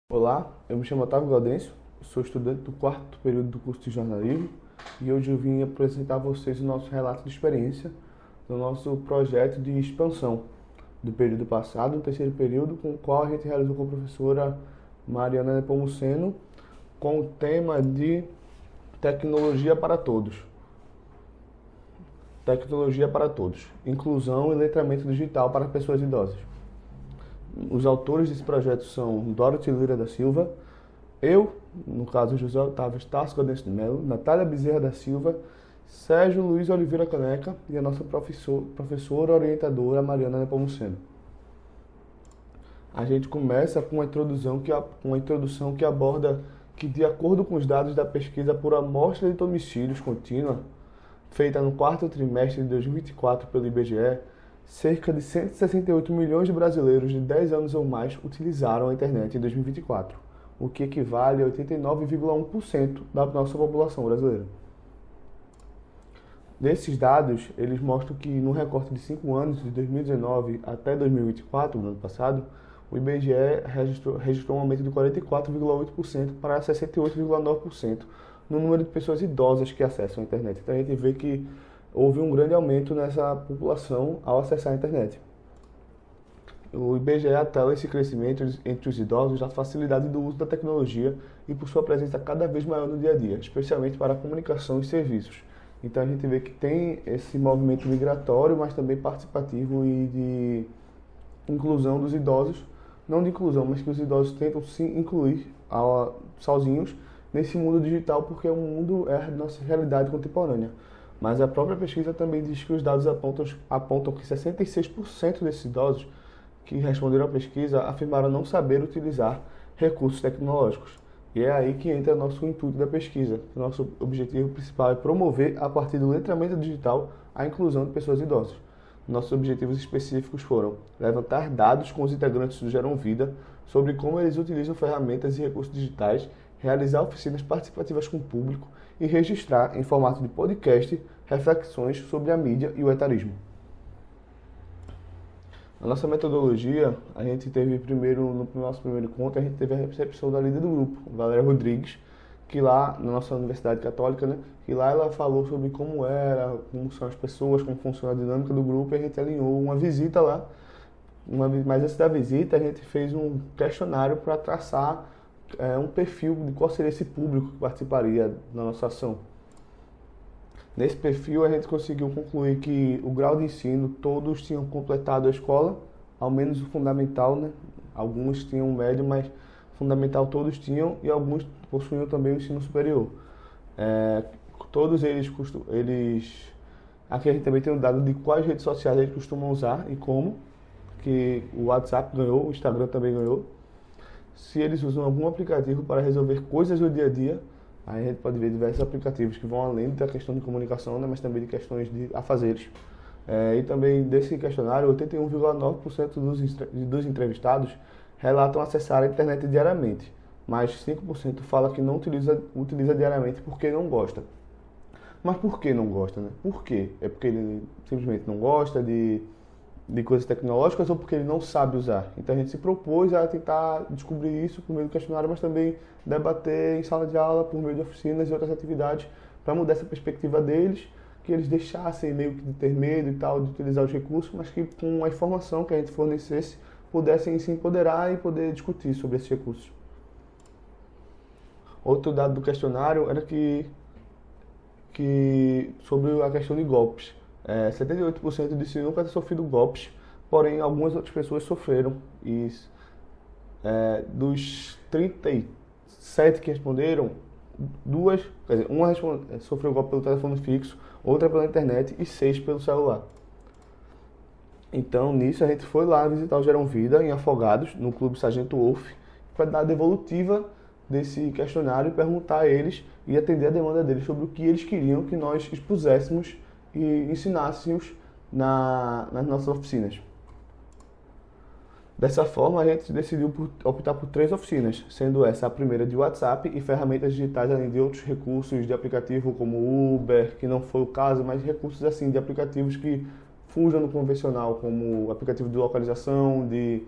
Olá, eu me chamo Otávio Gaudêncio, sou estudante do quarto período do curso de jornalismo e hoje eu vim apresentar a vocês o nosso relato de experiência do nosso projeto de expansão do período passado, o terceiro período, com o qual a gente realizou com a professora Mariana Nepomuceno com o tema de tecnologia para todos. Tecnologia para todos, inclusão e letramento digital para pessoas idosas. Os autores desse projeto são Dorothy Lira da Silva, eu, no caso José Otávio Estácio Gaudêncio de Mello, Natália Bezerra da Silva, Sérgio Luiz Oliveira Caneca e a nossa professora orientadora Mariana Nepomuceno. A gente começa com uma introdução que aborda que, de acordo com os dados da pesquisa por amostra de domicílios contínua, feita no quarto trimestre de 2024 pelo IBGE, cerca de 168 milhões de brasileiros de 10 anos ou mais utilizaram a internet em 2024, o que equivale a 89,1% da nossa população brasileira. Desses dados, eles mostram que no recorte de 5 anos, de 2019 até 2024, no ano passado, o IBGE registrou um aumento de 44,8% para 68,9% no número de pessoas idosas que acessam a internet. Então a gente vê que houve um grande aumento nessa população ao acessar a internet. O IBGE atela esse crescimento entre os idosos da facilidade do uso da tecnologia e por sua presença cada vez maior no dia a dia, especialmente para a comunicação e serviços. Então a gente vê que tem esse movimento migratório, mas também participativo e de inclusão dos idosos, não de inclusão, mas que os idosos tentam se incluir sozinhos nesse mundo digital, porque o mundo é a nossa realidade contemporânea. Mas a própria pesquisa também diz que os dados apontam que 66% desses idosos que responderam à pesquisa afirmaram não saber utilizar recursos tecnológicos. E é aí que entra nosso intuito da pesquisa. Nosso objetivo principal é promover, a partir do letramento digital, a inclusão de pessoas idosas. Nossos objetivos específicos foram levantar dados com os integrantes do Geram Vida sobre como eles utilizam ferramentas e recursos digitais, realizar oficinas participativas com o público e registrar, em formato de podcast, reflexões sobre a mídia e o etarismo. A nossa metodologia, a gente teve no nosso primeiro encontro, a gente teve a recepção da líder do grupo, Valéria Rodrigues, que lá na nossa Universidade Católica, né, que lá ela falou sobre como são as pessoas, como funciona a dinâmica do grupo, e a gente alinhou uma visita lá. Mas antes da visita, a gente fez um questionário para traçar um perfil de qual seria esse público que participaria da nossa ação. Nesse perfil, a gente conseguiu concluir que o grau de ensino, todos tinham completado a escola, ao menos o fundamental, né? Alguns tinham médio, mas fundamental todos tinham, e alguns possuíam também o ensino superior. Todos eles... Aqui a gente também tem o dado de quais redes sociais eles costumam usar e como, que o WhatsApp ganhou, o Instagram também ganhou. Se eles usam algum aplicativo para resolver coisas do dia a dia, aí a gente pode ver diversos aplicativos que vão além da questão de comunicação, né, mas também de questões de afazeres. E também desse questionário, 81,9% dos entrevistados relatam acessar a internet diariamente, mas 5% fala que não utiliza diariamente porque não gosta. Mas por que não gosta, né? Por quê? É porque ele simplesmente não gosta de coisas tecnológicas ou porque ele não sabe usar. Então a gente se propôs a tentar descobrir isso por meio do questionário, mas também debater em sala de aula por meio de oficinas e outras atividades para mudar essa perspectiva deles, que eles deixassem meio que de ter medo e tal de utilizar os recursos, mas que com a informação que a gente fornecesse pudessem se empoderar e poder discutir sobre esses recursos. Outro dado do questionário era que sobre a questão de golpes. 78% disse nunca ter sofrido golpes, porém algumas outras pessoas sofreram. E dos 37 que responderam, uma sofreu golpe pelo telefone fixo, outra pela internet e 6 pelo celular. Então, nisso, a gente foi lá visitar o Geram Vida, em Afogados, no Clube Sargento Wolf, para dar a devolutiva desse questionário e perguntar a eles e atender a demanda deles sobre o que eles queriam que nós expuséssemos e ensinássemos nas nossas oficinas. Dessa forma, a gente decidiu optar por 3 oficinas, sendo essa a primeira de WhatsApp e ferramentas digitais, além de outros recursos de aplicativo como Uber, que não foi o caso, mas recursos assim de aplicativos que fujam do convencional, como aplicativo de localização, de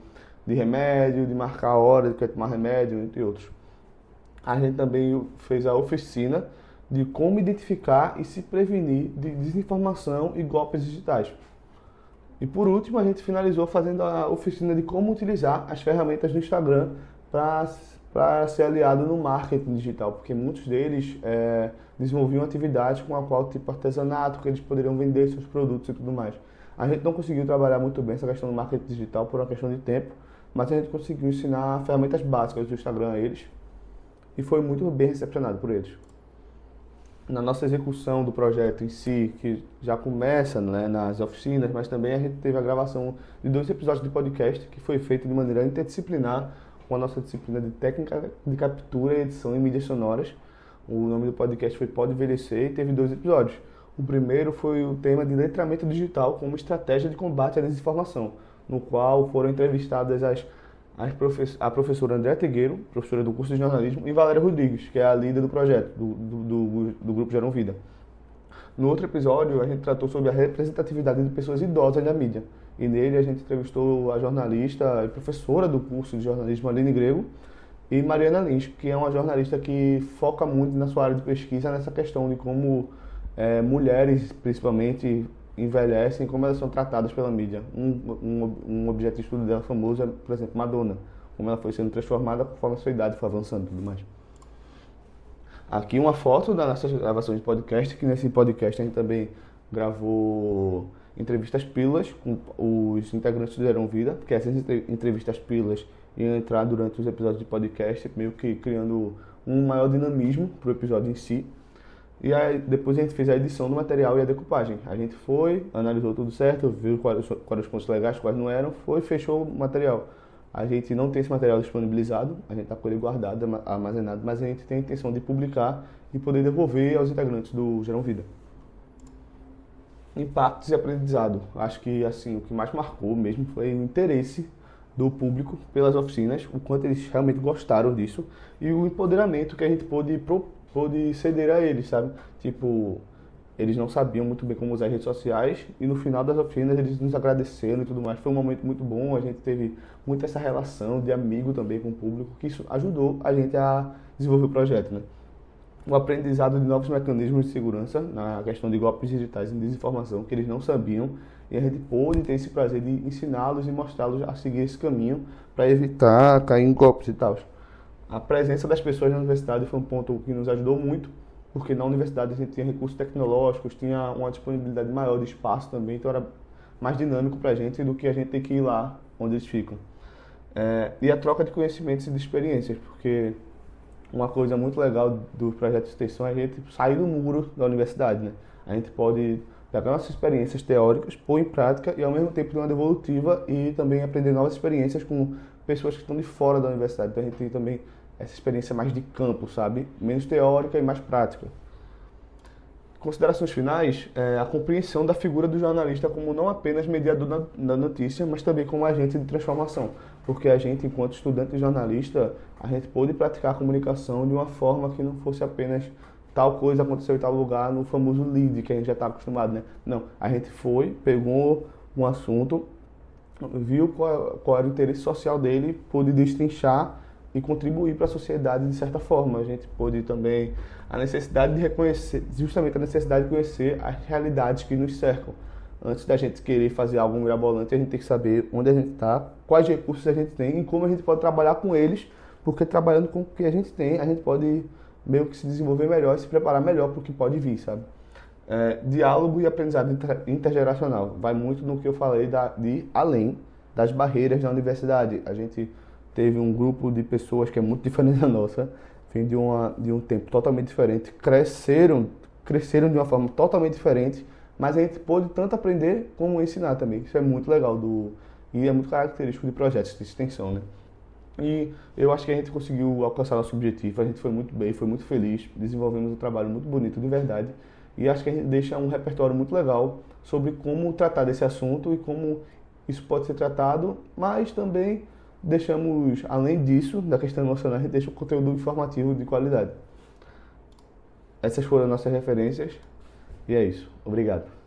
de remédio, de marcar a hora de que vai tomar remédio, entre outros. A gente também fez a oficina de como identificar e se prevenir de desinformação e golpes digitais. E por último, a gente finalizou fazendo a oficina de como utilizar as ferramentas do Instagram para ser aliado no marketing digital, porque muitos deles desenvolviam atividades com a qual, tipo artesanato, que eles poderiam vender seus produtos e tudo mais. A gente não conseguiu trabalhar muito bem essa questão do marketing digital por uma questão de tempo, mas a gente conseguiu ensinar ferramentas básicas do Instagram a eles e foi muito bem recepcionado por eles. Na nossa execução do projeto em si, que já começa, né, nas oficinas, mas também a gente teve a gravação de 2 episódios de podcast que foi feito de maneira interdisciplinar com a nossa disciplina de técnica de captura e edição em mídias sonoras. O nome do podcast foi Pode Envelhecer e teve 2 episódios. O primeiro foi o tema de letramento digital como estratégia de combate à desinformação, no qual foram entrevistadas a professora Andréa Tigueiro, professora do curso de jornalismo, e Valéria Rodrigues, que é a líder do projeto, do Grupo Geram Vida. No outro episódio, a gente tratou sobre a representatividade de pessoas idosas na mídia. E nele a gente entrevistou a jornalista e professora do curso de jornalismo Aline Grego e Mariana Lins, que é uma jornalista que foca muito na sua área de pesquisa nessa questão de como mulheres, principalmente, envelhecem, como elas são tratadas pela mídia. Um objeto de estudo dela famoso é, por exemplo, Madonna, como ela foi sendo transformada conforme a sua idade foi avançando e tudo mais. Aqui uma foto da nossa gravação de podcast, que nesse podcast a gente também gravou entrevistas pílulas com os integrantes do Geram Vida, que essas entrevistas pílulas iam entrar durante os episódios de podcast, meio que criando um maior dinamismo para o episódio em si. E aí depois a gente fez a edição do material e a decupagem. A gente foi, analisou tudo certo, viu quais os pontos legais, quais não eram, fechou o material. A gente não tem esse material disponibilizado, a gente está com ele guardado, armazenado, mas a gente tem a intenção de publicar e poder devolver aos integrantes do Geram Vida. Impactos e aprendizado. Acho que assim, o que mais marcou mesmo foi o interesse do público pelas oficinas, o quanto eles realmente gostaram disso e o empoderamento que a gente pôde ceder a eles, sabe? Tipo, eles não sabiam muito bem como usar as redes sociais e no final das oficinas eles nos agradeceram e tudo mais. Foi um momento muito bom, a gente teve muito essa relação de amigo também com o público, que isso ajudou a gente a desenvolver o projeto, né? O aprendizado de novos mecanismos de segurança na questão de golpes digitais e desinformação que eles não sabiam e a gente pôde ter esse prazer de ensiná-los e mostrá-los a seguir esse caminho para evitar cair em golpes e tal. A presença das pessoas na universidade foi um ponto que nos ajudou muito, porque na universidade a gente tinha recursos tecnológicos, tinha uma disponibilidade maior de espaço também, então era mais dinâmico para a gente do que a gente ter que ir lá onde eles ficam. E a troca de conhecimentos e de experiências, porque uma coisa muito legal do projeto de extensão é a gente sair do muro da universidade, né? A gente pode pegar nossas experiências teóricas, pôr em prática e ao mesmo tempo de uma devolutiva e também aprender novas experiências com pessoas que estão de fora da universidade. Então a gente tem também essa experiência mais de campo, sabe? Menos teórica e mais prática. Considerações finais, a compreensão da figura do jornalista como não apenas mediador da notícia, mas também como agente de transformação. Porque a gente, enquanto estudante de jornalista, a gente pôde praticar a comunicação de uma forma que não fosse apenas tal coisa aconteceu em tal lugar, no famoso lead, que a gente já está acostumado, né? Não, a gente foi, pegou um assunto, viu qual era o interesse social dele, pôde destrinchar e contribuir para a sociedade de certa forma. A gente pôde também a necessidade de reconhecer, justamente a necessidade de conhecer as realidades que nos cercam. Antes da gente querer fazer algo mirabolante, a gente tem que saber onde a gente está, quais recursos a gente tem e como a gente pode trabalhar com eles, porque trabalhando com o que a gente tem, a gente pode meio que se desenvolver melhor e se preparar melhor para o que pode vir, sabe? Diálogo e aprendizado intergeracional. Vai muito no que eu falei de além das barreiras da universidade. A gente teve um grupo de pessoas que é muito diferente da nossa, vem de um tempo totalmente diferente, cresceram de uma forma totalmente diferente, mas a gente pôde tanto aprender como ensinar também. Isso é muito legal e é muito característico de projetos de extensão, né? E eu acho que a gente conseguiu alcançar nosso objetivo, a gente foi muito bem, foi muito feliz, desenvolvemos um trabalho muito bonito de verdade e acho que a gente deixa um repertório muito legal sobre como tratar desse assunto e como isso pode ser tratado, mas também deixamos, além disso, da questão emocional, a gente deixa um conteúdo informativo de qualidade. Essas foram as nossas referências e é isso. Obrigado.